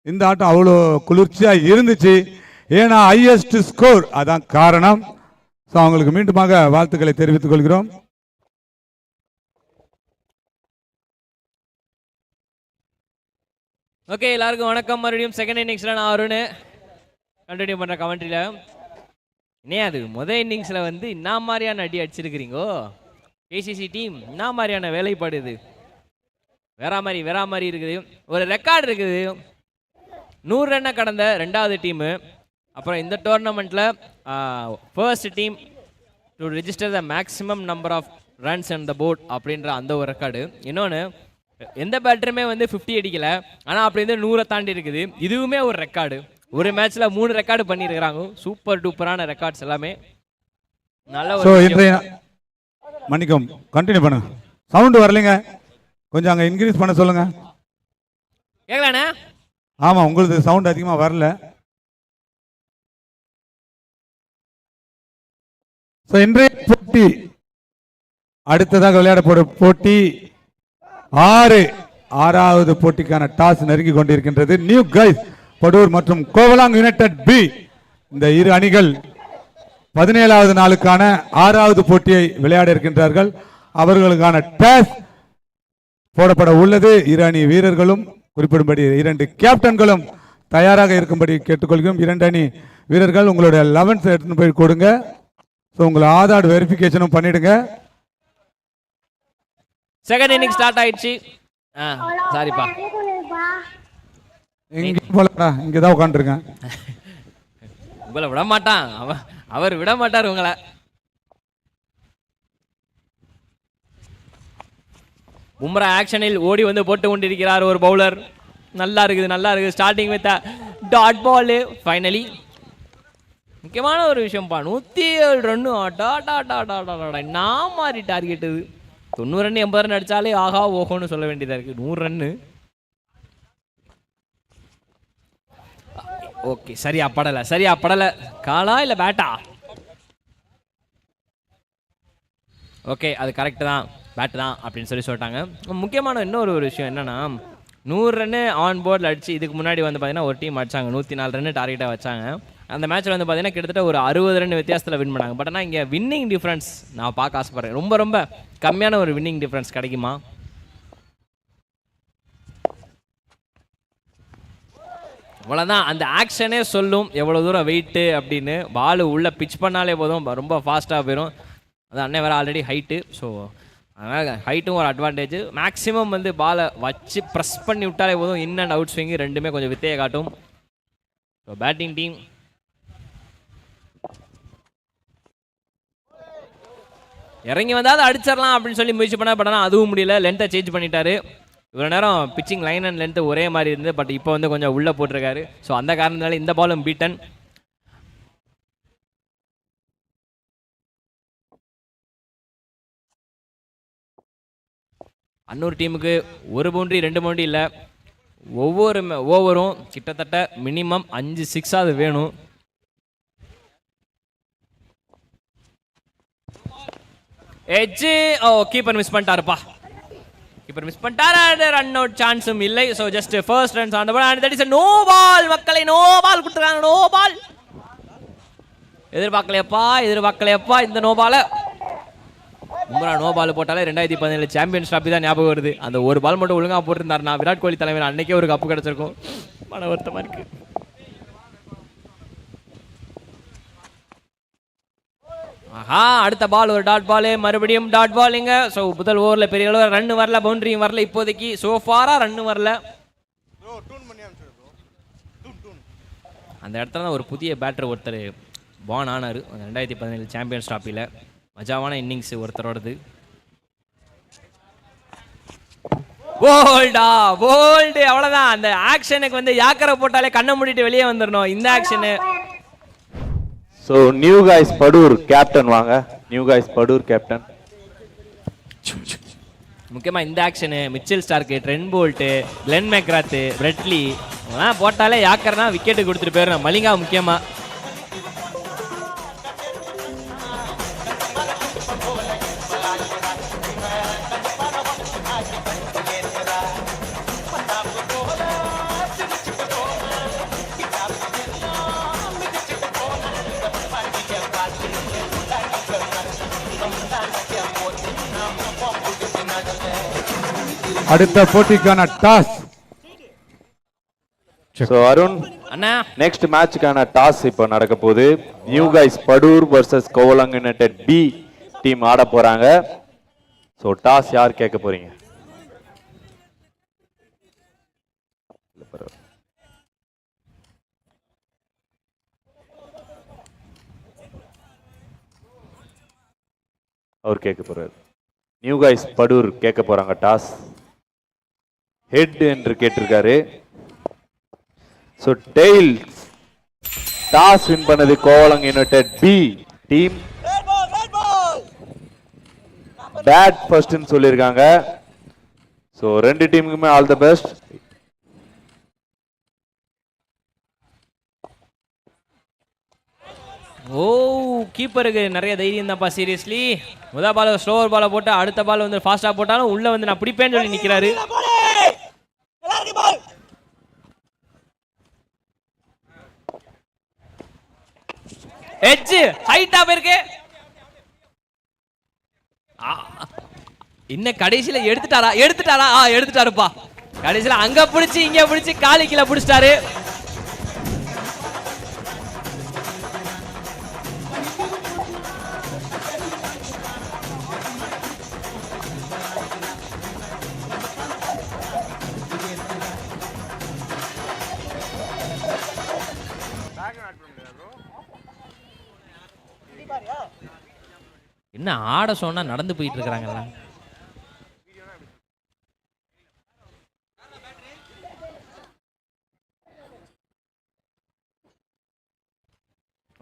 இந்த ஆட்டம் அவ்வளோ குளிர்ச்சியாக இருந்துச்சு. ஏன்னா ஹையஸ்ட் ஸ்கோர் அதான் காரணம். ஸோ அவங்களுக்கு மீண்டுமாக வாழ்த்துக்களை தெரிவித்துக் கொள்கிறோம். ஓகே, எல்லாருக்கும் வணக்கம். மறுபடியும் செகண்ட் இன்னிங்ஸில் நான் அருண் கண்டினியூ பண்ணுற கமெண்ட்ரியில். ஏன் அது முதல் இன்னிங்ஸில் வந்து என்ன மாதிரியான அடி அடிச்சிருக்கிறீங்கோ கேசிசி டீம்? என்ன மாதிரியான வேலைப்பாடு இது? வேற மாதிரி இருக்குது. ஒரு ரெக்கார்டு இருக்குது. 100 ரன்னை கடந்த 2வது டீமு. அப்புறம் இந்த டோர்னமெண்ட்டில் first team to register the maximum number of runs and the board அப்படின்ற அந்த ஒரு ரெக்கார்டு. இன்னொன்று, எந்த பேட்டருமே வந்து 50 அடிக்கல, ஆனால் அப்படி வந்து 100 தாண்டி இருக்குது. இதுவுமே ஒரு ரெக்கார்டு. ஒரு மேட்ச்ல 3 ரெக்கார்டு பண்ணியிருக்கிறாங்க. சூப்பர் டூப்பரான ரெக்கார்ட்ஸ் எல்லாமே. நல்ல ஒரு மன்னிக்கும், கண்டினியூ பண்ணுங்க. சவுண்ட் வரலைங்க, கொஞ்சம் அங்கே இன்க்ரீஸ் பண்ண சொல்லுங்க. கேட்கலாண்ணே? ஆமாம், உங்களுக்கு சவுண்ட் அதிகமாக வரல. ஸோ இன்றைய போட்டி அடுத்ததாக விளையாடப்போற போட்டி 6வது போட்டிக்கான டாஸ் நெருங்கி கொண்டிருக்கின்றது. நியூ கைஸ் படூர் மற்றும் கோவலாங் யுனைடெட் பி, இந்த இரு அணிகள் 17வது நாளுக்கான 6வது போட்டியை விளையாட இருக்கின்றார்கள். அவர்களுக்கான டாஸ் போடப்பட உள்ளது. இரு அணி வீரர்களும் குறிப்பிடும்படி 2 கேப்டன்களும் தயாராக இருக்கும்படி கேட்டுக்கொள்கிறோம். 2 அணி வீரர்கள் உங்களுடைய 11th எடுத்துன்னு போய் கொடுங்க. ஸோ உங்களை ஆதார் வெரிஃபிகேஷனும் பண்ணிடுங்க. செகண்ட் இன்னிங் ஸ்டார்ட் ஆயிடுச்சு. சாரிப்பா, இங்கே போலடா, இங்கே தான் உட்காந்துருக்கேன். உங்களை விட மாட்டான், அவர் விட மாட்டார் உங்களை. பும்ரா ஆக்ஷனில் ஓடி வந்து போட்டு கொண்டிருக்கிறார் ஒரு பவுலர். நல்லா இருக்குது. Starting with dot ball. Finally முக்கியமான ஒரு விஷயம்ப்பா, 107 ரன்னு. நான் மாதிரி டார்கெட் இது. 90 ரன் 80 ரன் அடிச்சாலே ஆகா ஓஹோன்னு சொல்ல வேண்டியதா இருக்கு. 100 ரன்னு. ஓகே, சரியா படலை. காலா இல்லை பேட்டா? ஓகே, அது கரெக்டு தான், பேட்டு தான் அப்படின்னு சொல்லிட்டாங்க. முக்கியமான இன்னொரு விஷயம் என்னன்னா, 100 ரன்னு ஆன் போர்டில் அடிச்சு இதுக்கு முன்னாடி வந்து பார்த்தீங்கன்னா ஒரு டீம் அடிச்சாங்க, 104 ரன்னு டார்கெட்டாக வச்சாங்க. அந்த மேட்ச்சில் வந்து பார்த்தீங்கன்னா கிட்டத்தட்ட ஒரு 60 ரன் வித்தியாசத்தில் வின் பண்ணாங்க. பட் ஆனால் இங்கே வின்னிங் டிஃப்ரென்ஸ் நான் பார்க்க ஆசைப்பட்றேன். ரொம்ப கம்மியான ஒரு வின்னிங் டிஃப்ரென்ஸ் கிடைக்குமா? அவ்வளோதான், அந்த ஆக்ஷனே சொல்லும் எவ்வளோ தூரம் வெயிட்டு அப்படின்னு. பால் உள்ளே பிச் பண்ணாலே போதும், ரொம்ப ஃபாஸ்ட்டாக போயிடும். அது அண்ணன் வேறு ஆல்ரெடி ஹைட்டு, ஸோ அதனால் ஹைட்டும் ஒரு அட்வான்டேஜ். மேக்ஸிமம் வந்து பாலை வச்சு ப்ரெஸ் பண்ணி விட்டாலே போதும், இன் அண்ட் அவுட் ஸ்விங்கு ரெண்டுமே கொஞ்சம் வித்தையை காட்டும். ஸோ பேட்டிங் டீம் இறங்கி வந்தால் அடிச்சிடலாம் அப்படின்னு சொல்லி முயற்சி பண்ண, பட் ஆனால் அதுவும் முடியல. லென்த்தை சேஞ்ச் பண்ணிட்டாரு. இவ்வளோ நேரம் பிச்சிங் லைன் அண்ட் லென்த்து ஒரே மாதிரி இருந்து, பட் இப்போ வந்து கொஞ்சம் உள்ளே போட்டிருக்காரு. ஸோ அந்த காரணத்தினால இந்த பாலும் பீட்டன். அன்னூர் டீமுக்கு 1 பவுண்டரி 2 பவுண்டரி இல்லை, ஒவ்வொரு ஓவரும் கிட்டத்தட்ட மினிமம் 5 6 வேணும். எட்ஜ், கீப்பர் மிஸ் பண்ணிட்டாருப்பா. கீப்பர் மிஸ் பண்ணிட்டாரு. ரன் அவுட் சான்ஸும் இல்லை. So just first runs on the ball and that is no ball. மக்களை நோ பால் கொடுத்துருக்காங்க. நோ பால் எதிர்பார்க்கலையப்பா இந்த நோ பாலை. பும்ரா நோ பால் போட்டாலே 2017 சாம்பியன்ஸ் ட்ராஃபி தான் ஞாபகம் வருது. அந்த ஒரு பால் மட்டும் ஒழுங்காக போட்டிருந்தார், நான் விராட் கோலி தலைவர் அன்னைக்கே ஒரு கப்பு கிடச்சிருக்கும். மன வருத்தமாக இருக்கு. ஆஹா, அடுத்த பால் ஒரு டாட் பால், மறுபடியும் டாட் பாலிங்க. ஸோ முதல் ஓவரில் பெரிய அளவு ரன் வரல, பவுண்டரியும் வரல. இப்போதைக்கு சோஃபாராக ரன் வரல. அந்த இடத்துல தான் ஒரு புதிய பேட்டர் ஒருத்தர் பான் ஆனார் 2017 சாம்பியன்ஸ் ட்ராஃபியில். மஜாவான இன்னிங்ஸ் ஒருத்தரோடது. போல்டு அவ்வளோதான். அந்த ஆக்ஷனுக்கு வந்து யாக்கரை போட்டாலே கண்ணை மூடிட்டு வெளியே வந்துடணும். இந்த action. So new guys Padur captain வாங்க. New guys Padur captain. முக்கியமாக இந்த action Mitchell Starc, Trent Boult, Glenn McGrath, Brett Lee அதெல்லாம் போட்டாலே யாக்கர்னா விக்கெட்டு கொடுத்துட்டு போயிடணும். மலிங்கா முக்கியமாக. அடுத்த போட்டிக்கான டாஸ். ஸோ அருண், அண்ணா நெக்ஸ்ட் மேட்சுக்கான டாஸ் இப்போ நடக்க போகுது. New guys Padur versus Kovalam United B team ஆட போறாங்க. ஸோ டாஸ் யார் கேட்க போறீங்க? அவர் கேட்க போறாரு. நியூ காய்ஸ் படூர் கேட்க போறாங்க டாஸ். ஹெட் என்று கேட்டிருக்காரு. ஸோ டெயில் டாஸ் வின் பண்ணது Kovalam United B team. Bat ஃபர்ஸ்ட்னு சொல்லியிருக்காங்க. ஸோ 2 டீமுக்குமே ஆல் தி பெஸ்ட். கீப்பருக்கு நிறைய தைரியம் தான்ப்பா. சீரியஸ்லி முதல் பால் ஸ்லோவர் பாலை போட்டு அடுத்த பால் வந்து ஃபாஸ்ட்டாக போட்டாலும் உள்ளே வந்து நான் பிடிப்பேன்னு சொல்லி நிற்கிறாரு. எட்ஜ் ஹைட்டா போயிருக்கு. இன்னும் கடைசியில் எடுத்துட்டாரா? எடுத்துட்டாருப்பா. கடைசியில் அங்க பிடிச்சி இங்க பிடிச்சி காலி கீழே பிடிச்சிட்டாரு. என்ன ஆட சொன்னா நடந்து போயிட்டு இருக்காங்கல்ல.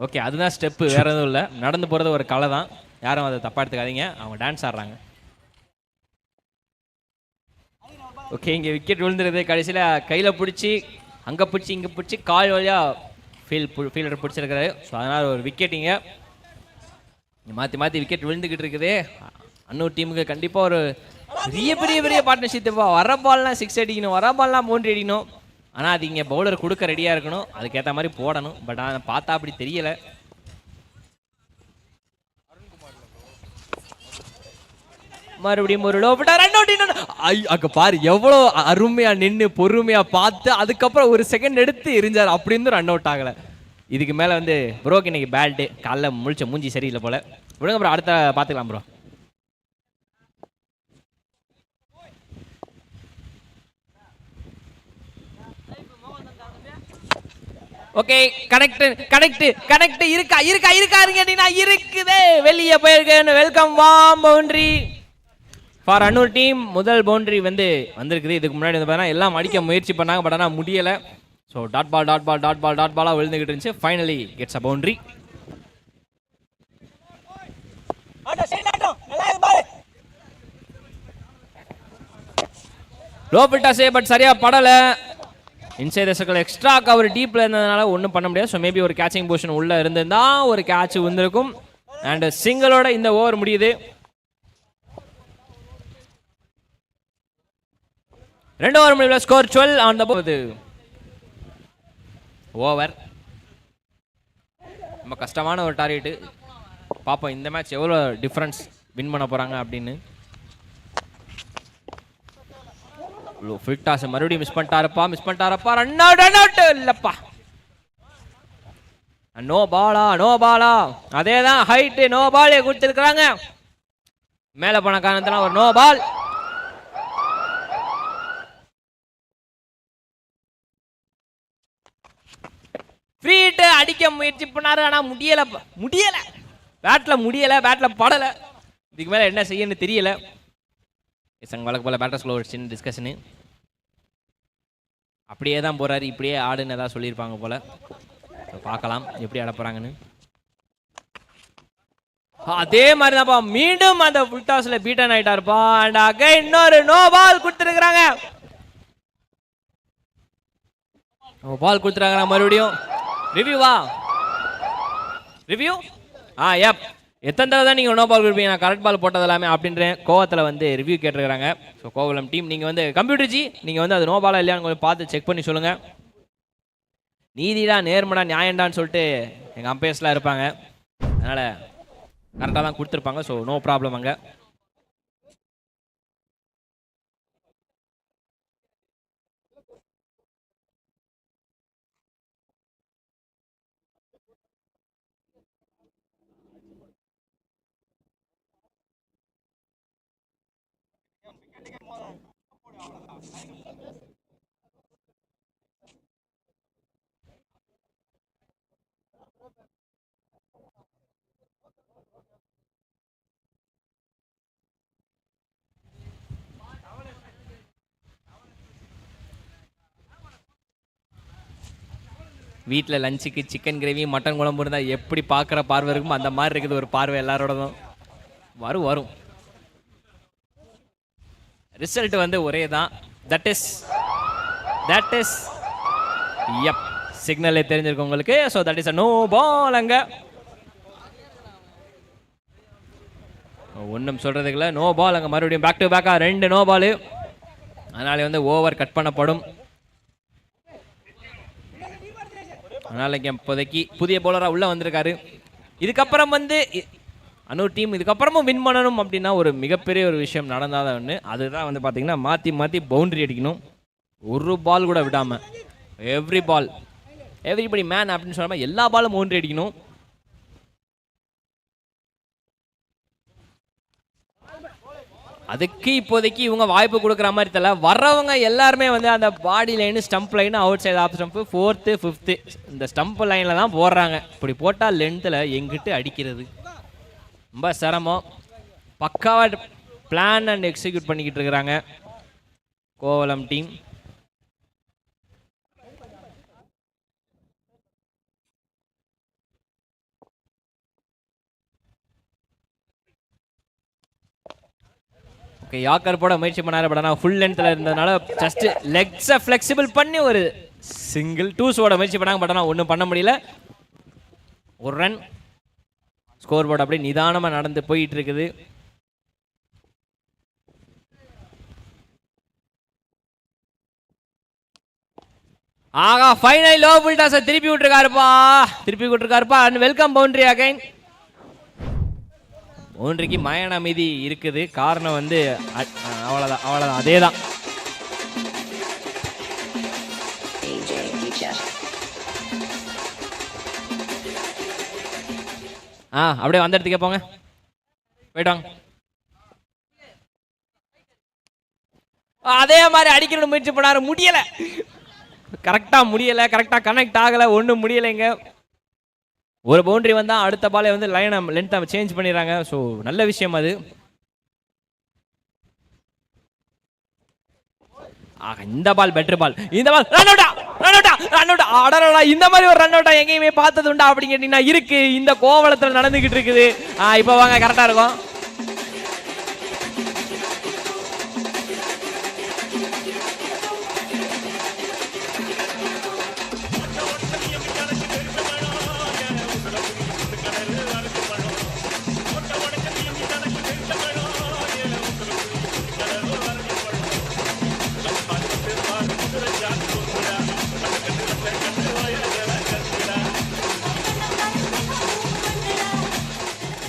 ஓகே, அதுதான் ஸ்டெப்பு, வேற எதுவும் இல்லை. நடந்து போகிறது ஒரு கலை தான், யாரும் அதை தப்பாக எடுத்துக்காதீங்க. அவங்க டான்ஸ் ஆடுறாங்க. ஓகே, இங்கே விக்கெட் விழுந்துருது. கடைசியில் கையில் பிடிச்சி அங்கே பிடிச்சி இங்கே பிடிச்சி கால் வழியாக ஃபீல்டர் பிடிச்சிருக்கிறாரு. ஸோ அதனால் ஒரு விக்கெட் இங்கே மாற்றி மாற்றி விக்கெட் விழுந்துக்கிட்டு இருக்குது. அன்னூர் டீமுக்கு கண்டிப்பாக ஒரு பெரிய பெரிய பெரிய பார்ட்னர்ஷிப். வர பால்லாம் 6 அடிக்கணும், வர பால்லாம் 3 அடிக்கணும். ஆனால் அது இங்கே பவுலர் கொடுக்க ரெடியாக இருக்கணும், அதுக்கேற்ற மாதிரி போடணும். பட் ஆனால் பார்த்தா அப்படி தெரியலை. மறுபடியும் ஒரு ரன் அவுட். அங்கே பாரு எவ்வளோ அருமையாக நின்று பொறுமையாக பார்த்து அதுக்கப்புறம் ஒரு செகண்ட் எடுத்து எரிஞ்சார். அப்படி இருந்தும் ரன் அவுட் ஆகலை. இதுக்கு மேலே வந்து ப்ரோக்கு இன்னைக்கு பேட் டே. காலைல முழிச்ச மூஞ்சி சரியில்லை போல. விடுங்க ப்ரோ, அடுத்த பார்த்துக்கலாம் ப்ரோ. ஓகே, கனெக்ட் இருக்காருங்க. இருக்குதே, வெளியே போயிருக்கேன். வெல்கம் வாம் பவுண்டரி ஃபார் அன்னூர் டீம். முதல் பவுண்டரி வந்து வந்திருக்குது. இதுக்கு முன்னாடி வந்து பார்த்தீங்கன்னா எல்லாம் அடிக்க முயற்சி பண்ணாங்க, பட் ஆனால் முடியலை. ஸோ டாட் பாலாக விழுந்துக்கிட்டு இருந்துச்சு. Finally gets a boundary. Low பிட்டாஸே, பட் சரியாக படலை. Inside the circle extra cover டீப்பில் இருந்ததுனால ஒன்றும் பண்ண முடியாது. ஸோ மேபி ஒரு கேச்சிங் பொசிஷன் உள்ளே இருந்திருந்தா ஒரு கேட்ச் வந்திருக்கும். அண்ட் சிங்கிளோட இந்த ஓவர் முடியுது. 2 ஓவர் முடியல. ஸ்கோர் 12 ஆன் த போது ஓவர். ரொம்ப கஷ்டமான ஒரு டார்கெட்டு. பார்ப்போம் இந்த மேட்ச் எவ்வளோ டிஃப்ரென்ஸ் வின் பண்ண போகிறாங்க அப்படின்னு. ஃபில்டாஸ் மறுபடியும் மிஸ் பண்ணிட்டாரப்பா. ரன் அவுட் இல்லப்பா. நோ பாலா. அதே தான் ஹைட்டு, நோ பால் கொடுத்துருக்குறாங்க. மேலே போன காரணத்தினால ஒரு நோ பால். ஃப்ரீ ஹிட் அடிக்க முயற்சி பண்ணாரு, ஆனால் முடியல. பேட்டில் படலை. இதுக்கு மேலே என்ன செய்யணும்னு தெரியல. வழக்கு போல பேட்டர்ஸ்குள்ள ஒரு சின்ன டிஸ்கஷனு. அப்படியே தான் போறாரு, இப்படியே ஆடுன்னு ஏதாவது சொல்லியிருப்பாங்க போல. பார்க்கலாம் எப்படி ஆட போறாங்கன்னு. அதே மாதிரி தான்ப்பா, மீண்டும் அந்த ஃபுல் டாஸ்ல பீட்டன் ஆயிட்டாருப்பா. அண்ட் அகைன் இன்னொரு நோ பால் கொடுத்துருக்காங்க. பால் கொடுத்துருக்காங்க. மறுபடியும் ரிவ்யூ. எப் எத்தனை தடவை தான் நீங்கள் நோ பால் கொடுப்பீங்க, நான் கரெக்ட் பால் போட்டது எல்லாமே அப்படின்றேன் கோவத்தில் வந்து ரிவ்யூ கேட்டுருக்காங்க. ஸோ கோவலம் டீம் நீங்கள் வந்து கம்ப்யூட்டர் ஜி நீங்கள் வந்து அது நோ பாலா இல்லையான்னு கொஞ்சம் பார்த்து செக் பண்ணி சொல்லுங்கள். நீதிடா, நேர்மடா, நியாயண்டான்னு சொல்லிட்டு எங்கள் அம்பையர்ஸ்லாம் இருப்பாங்க. அதனால் கரெக்டாக தான் கொடுத்துருப்பாங்க. ஸோ நோ ப்ராப்ளம் அங்கே. வீட்டில் லஞ்சுக்கு சிக்கன் கிரேவி மட்டன் குழம்பு இருந்தால் எப்படி பார்க்குற பார்வை இருக்குமோ அந்த மாதிரி இருக்குது ஒரு பார்வை எல்லாரோடதும். வரும் ரிசல்ட் வந்து ஒரே தான். தட் இஸ் எப் சிக்னலே தெரிஞ்சிருக்கு உங்களுக்கு. So that is a no ball. அங்கே ஒன்றும் சொல்கிறதுக்குல நோ பால். அங்கே மறுபடியும் பேக் டு பேக்காக 2 நோ பாலு. அதனால வந்து ஓவர் கட் பண்ணப்படும். அதனால் இங்கே இப்போதைக்கு புதிய பவுலராக உள்ளே வந்திருக்காரு. இதுக்கப்புறம் வந்து அன்னூர் டீம் இதுக்கப்புறமும் வின் பண்ணணும் அப்படின்னா ஒரு மிகப்பெரிய ஒரு விஷயம் நடந்தால் தான் ஒன்று. அதுதான் வந்து பார்த்தீங்கன்னா மாற்றி பவுண்டரி அடிக்கணும். ஒரு பால் கூட விடாம எவ்ரிபடி மேன் அப்படின்னு சொல்லாம எல்லா பாலும் பவுண்டரி அடிக்கணும். அதுக்கு இப்போதைக்கு இவங்க வாய்ப்பு கொடுக்குற மாதிரி தெரியல. வர்றவங்க எல்லாருமே வந்து அந்த body line stump line outside off stump 4th 5th இந்த ஸ்டம்ப் லைனில் தான் போடுறாங்க. இப்படி போட்டால் லென்த்தில் எங்கிட்டு அடிக்கிறது ரொம்ப சிரமம். பக்காவாக பிளான் அண்ட் எக்ஸிக்யூட் பண்ணிக்கிட்டு இருக்கிறாங்க கோவலம் டீம். யாக்கர் போட முயற்சி பண்ணாரு. பட் ஆனால் ஃபுல் லென்த்தில் இருந்ததுனால ஜஸ்ட் லெக்ஸை ஃப்ளெக்சிபிள் பண்ணி ஒரு சிங்கிள் டூஸோட முயற்சி பண்ணாங்க. பட் ஆனால் ஒன்றும் பண்ண முடியல. ஒரு ரன் ஸ்கோர் போர்டு அப்படியே நிதானமாக நடந்து போயிட்டு இருக்குது. ஆகா ஃபைனல் லோ புல் டாஸை திருப்பி விட்டுருக்காருப்பா அண்ட் வெல்கம் பவுண்டரி அகைன். பவுண்டரிக்கு மயான அமைதி இருக்குது. காரணம் வந்து அவ்வளோதான் அதே தான். அப்படியே வந்த இடத்துக்கே போங்க, போயிட்டாங்க. அதே மாதிரி அடிக்கணும்னு முயற்சி பண்ணாரு, முடியல. கரெக்டா கனெக்ட் ஆகல, ஒன்றும் முடியலைங்க. ஒரு பவுண்டரி வந்தா அடுத்த பாலை வந்து லைனை லென்த்தை சேஞ்ச் பண்ணிடுறாங்க. ஸோ நல்ல விஷயம் அது. இந்த பால் பெட்டர் பால். இந்த பால் ரன் அவுட்டா. அடடா, இந்த மாதிரி ஒரு ரன் அவுட்டா எங்கேயுமே பார்த்தது உண்டா அப்படின்னு கேட்டீங்கன்னா இருக்கு. இந்த கோவளத்தில் நடந்துகிட்டு இருக்குது. இப்போ வாங்க, கரெக்டா இருக்கும்.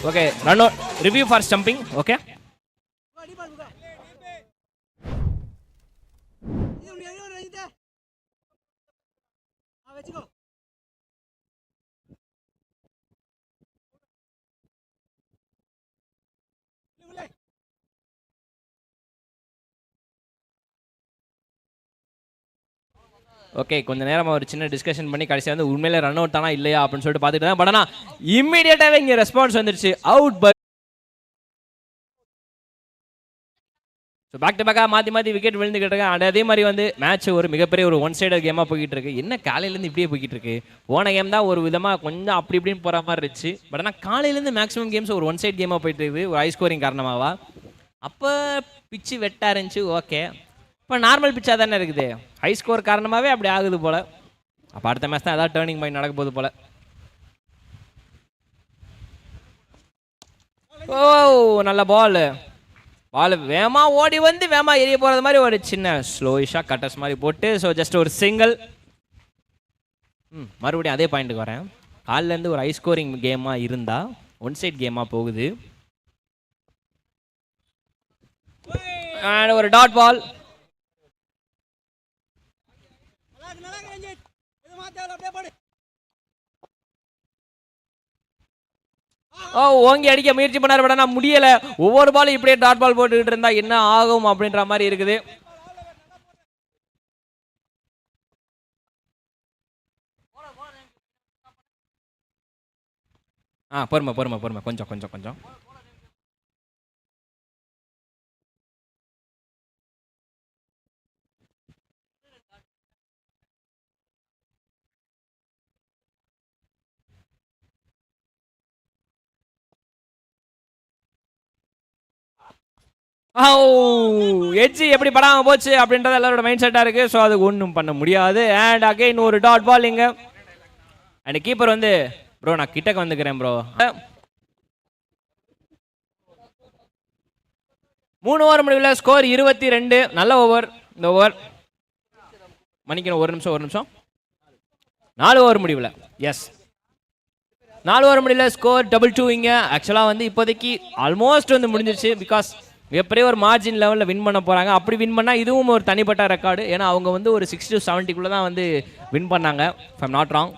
Okay, run out. Review for stumping. Okay. Okay, கொஞ்ச நேரம் ஒரு சின்ன டிஸ்கஷன் பண்ணி கடைசியாக வந்து உண்மையிலே ரன் அவுட் தானா இல்லையா அப்படின்னு சொல்லிட்டு பார்த்துட்டு தான். பட் ஆனால் இம்மிடியேட்டாகவே இங்கே ரெஸ்பான்ஸ் வந்துருச்சு, out. By so back to பேக்காக மாற்றி விக்கெட் விழுந்துக்கிட்டு இருக்காங்க. அதே மாதிரி வந்து மேட்ச் ஒரு மிகப்பெரிய ஒரு ஒன் சைடு கேமாக போய்கிட்டு இருக்கு. என்ன காலையிலேருந்து இப்படியே போய்கிட்டு இருக்கு. போன கேம் தான் ஒரு விதமாக கொஞ்சம் அப்படி இப்படின்னு போகிற மாதிரி இருந்துச்சு. பட் ஆனால் காலையிலேருந்து மேக்ஸிமம் கேம்ஸ் ஒரு ஒன் சைடு கேமாக போயிட்டு இருக்குது, ஒரு ஹை ஸ்கோரிங் காரணமாவா. அப்போ பிச்சு வெட்டாக இருந்துச்சு. ஓகே, இப்போ நார்மல் பிச்சாக தானே இருக்குது. ஹை ஸ்கோர் காரணமாகவே அப்படி ஆகுது போல். அப்போ அடுத்த மேட்ச் தான் ஏதாவது டேர்னிங் பாயிண்ட் நடக்க போகுது போல். ஓ, நல்ல பால் வேகமாக ஓடி வந்து வேகமாக எரிய போகிறது மாதிரி ஒரு சின்ன ஸ்லோயிஷாக கட்டர்ஸ் மாதிரி போட்டு, ஸோ ஜஸ்ட் ஒரு சிங்கிள். மறுபடியும் அதே பாயிண்ட்டுக்கு வரேன். காலிலேருந்து ஒரு ஹை ஸ்கோரிங் கேமாக இருந்தால் ஒன் சைட் கேமாக போகுது. அண்ட் ஒரு டாட் பால். ஓங்கி அடிக்க முயற்சி பண்ணாரு, பட் ஆனால் முடியல. ஒவ்வொரு பாலும் இப்படியே டாட் பால் போட்டுக்கிட்டு இருந்தா என்ன ஆகும் அப்படின்ற மாதிரி இருக்குது. பொறுமை கொஞ்சம். எட்ஜி எப்படி படாமல் போச்சு அப்படின்றது எல்லாரோட மைண்ட் செட்டாக இருக்குது. ஸோ அது ஒன்றும் பண்ண முடியாது. அண்ட் அகைன் ஒரு டாட் பால் இங்கே. அண்ட் கீப்பர் வந்து ப்ரோ நான் கிட்டக்கு வந்துக்கிறேன் ப்ரோ. 3 ஓவர் முடிவில் ஸ்கோர் 22. நல்ல ஓவர் இந்த ஓவர். மன்னிக்கணும், ஒரு நிமிஷம். 4 ஓவர் முடிவில். எஸ், 4 ஓவர் முடிவில் ஸ்கோர் 2-2 இங்கே. ஆக்சுவலாக வந்து இப்போதைக்கு ஆல்மோஸ்ட் வந்து முடிஞ்சிருச்சு. பிகாஸ் மிகப்பெரிய ஒரு மார்ஜின் லெவலில் வின் பண்ண போகிறாங்க. அப்படி வின் பண்ணால் இதுவும் ஒரு தனிப்பட்ட ரெக்கார்டு. ஏன்னா அவங்க வந்து ஒரு 60 to 70 தான் வந்து வின் பண்ணாங்க, if I'm not wrong.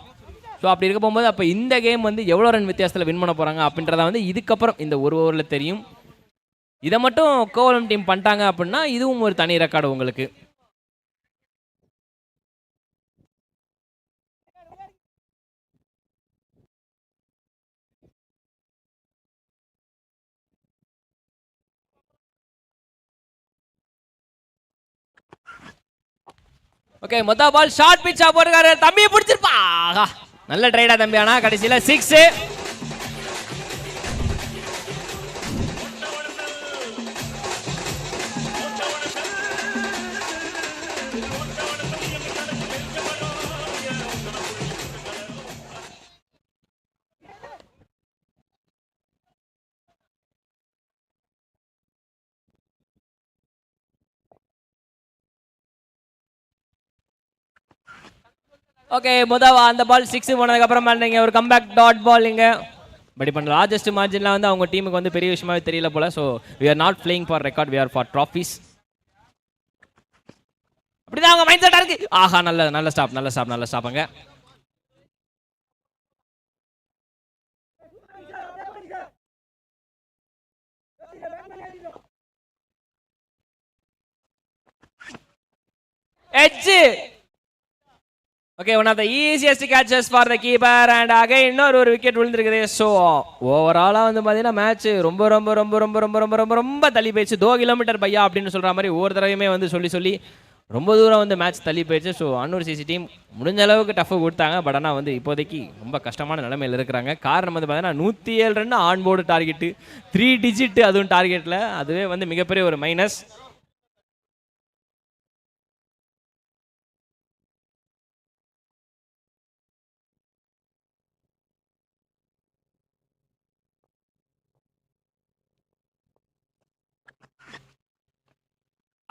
So அப்படி இருக்க போகும்போது அப்போ இந்த கேம் வந்து எவ்வளோ ரன் வித்தியாசத்தில் வின் பண்ண போகிறாங்க அப்படின்றத வந்து இதுக்கப்புறம் இந்த ஒரு ஓவரில் தெரியும். இதை மட்டும் கோவலம் டீம் பண்ணிட்டாங்க அப்படின்னா இதுவும் ஒரு தனி ரெக்கார்டு உங்களுக்கு. ஓகே, மொத்த பால் ஷார்ட் பிட்சா போட்டுருக்காரு. தம்பி பிடிச்சிருப்பா. நல்ல ட்ரைடா தம்பி. ஆனா கடைசியில் 6. ஓகே, முதல் அந்த பால் 6 போனதுக்கப்புறம் நீங்கள் ஒரு கம்பேக் டாட் பால் இங்கே பட் இப்போ லார்ஜஸ்ட் மார்ஜின்லாம் வந்து அவங்க டீமுக்கு வந்து பெரிய விஷயமாவே தெரியல போல. So we are not playing for record, we are for trophies. அப்படிதான் அவங்க மைண்ட் செட்டாக இருக்கு. ஆஹா, நல்ல ஸ்டாப்புங்க. Edge. Okay, one of the easiest catches for the keeper and again இன்னொரு விக்கெட் விழுந்திருக்குது. ஸோ ஓவராலாக வந்து பார்த்தீங்கன்னா மேட்ச் ரொம்ப ரொம்ப ரொம்ப ரொம்ப ரொம்ப ரொம்ப ரொம்ப ரொம்ப தள்ளி போயிடுச்சு. 2 கிலோமீட்டர் பையா அப்படின்னு சொல்கிற மாதிரி ஒவ்வொரு தடவையுமே வந்து சொல்லி ரொம்ப தூரம் வந்து மேட்ச் தள்ளி போயிடுச்சு. ஸோ அன்னூர் சிசி டீம் முடிஞ்ச அளவுக்கு டஃப் கொடுத்தாங்க. பட் ஆனால் வந்து இப்போதைக்கு ரொம்ப கஷ்டமான நிலைமையில் இருக்கிறாங்க. காரணம் வந்து பார்த்தீங்கன்னா 107 run on board target, 3 digit அதுவும் டார்கெட்டில். அதுவே வந்து மிகப்பெரிய ஒரு மைனஸ்.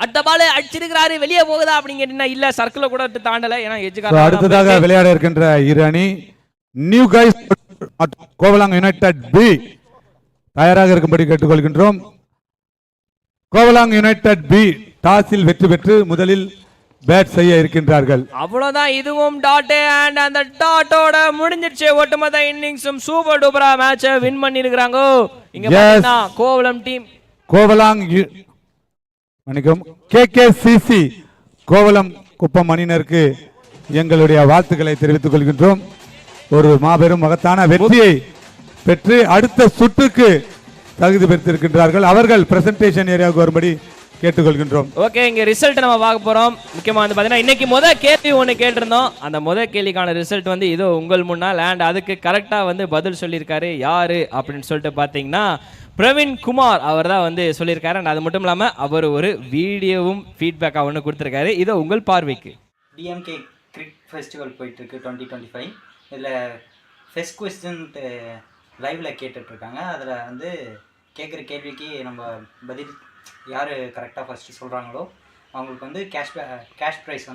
அடுத்த பால் அடிச்சிருக்கிறாரு, வெளியே போகுதா அப்படின்னு கேட்டீங்கன்னா இல்ல, சர்க்கிள கூட தாண்டல. ஏன்னா அடுத்ததாக விளையாட இருக்கின்ற இரு அணி நியூ கைஸ் கோவலாங் யுனைடெட் பி தயாராக இருக்கும்படி கேட்டுக்கொள்கின்றோம். கோவலாங் யுனைடெட் பி டாஸில் வெற்றி பெற்று முதலில் பேட் செய்ய இருக்கின்றார்கள். அவ்வளவுதான், இதுவும் டாட் அண்ட் அந்த டாட்டோட முடிஞ்சிருச்சு. ஒட்டுமொத்த இன்னிங்ஸும் சூப்பர் டூப்பரா மேட்சை வின் பண்ணி இருக்காங்க. இங்க பாத்தீங்கன்னா கோவலம் டீம் கோவலாங் வணக்கம் KKCC கோவலம் குப்பம் அணியினருக்கு எங்களுடைய வாழ்த்துக்களை தெரிவித்துக் கொள்கின்றோம். ஒரு மாபெரும் மகத்தான வெற்றியை பெற்று அடுத்த சுற்றுக்கு தகுதி பெற்றிருக்கின்றார்கள். அவர்கள் பிரசன்டேஷன் ஏரியாவுக்கு வரும்படி கேட்டுக்கொள்கின்றோம். ஓகே, இங்க ரிசல்ட் நம்ம பார்க்க போறோம். முக்கியமா வந்து பாத்தீங்கன்னா இன்னைக்கு முதல் கேள்வி ஒன்று கேட்டிருந்தோம். அந்த முதல் கேள்விக்கான ரிசல்ட் வந்து இதோ உங்கள் முன்னால் அண்ட் அதுக்கு கரெக்டா வந்து பதில் சொல்லியிருக்காரு. யாரு அப்படின்னு சொல்லிட்டு பாத்தீங்கன்னா பிரவீன் குமார் அவர் தான் வந்து சொல்லியிருக்காரு. அது மட்டும் இல்லாமல் அவர் ஒரு வீடியோவும் ஃபீட்பேக்காக ஒன்று கொடுத்துருக்காரு. இதோ உங்கள் பார்வைக்கு. டிஎம்கே கிரிக் ஃபெஸ்டிவல் போயிட்டுருக்கு 2025. இதில் ஃபெஸ்ட் கொஸ்டின் லைவில் கேட்டுட்ருக்காங்க. அதில் வந்து கேட்குற கேள்விக்கு நம்ம பதில் யார் கரெக்டாக ஃபஸ்ட்டு சொல்கிறாங்களோ அவங்களுக்கு வந்து கேஷ் ப்ரைஸ் வந்து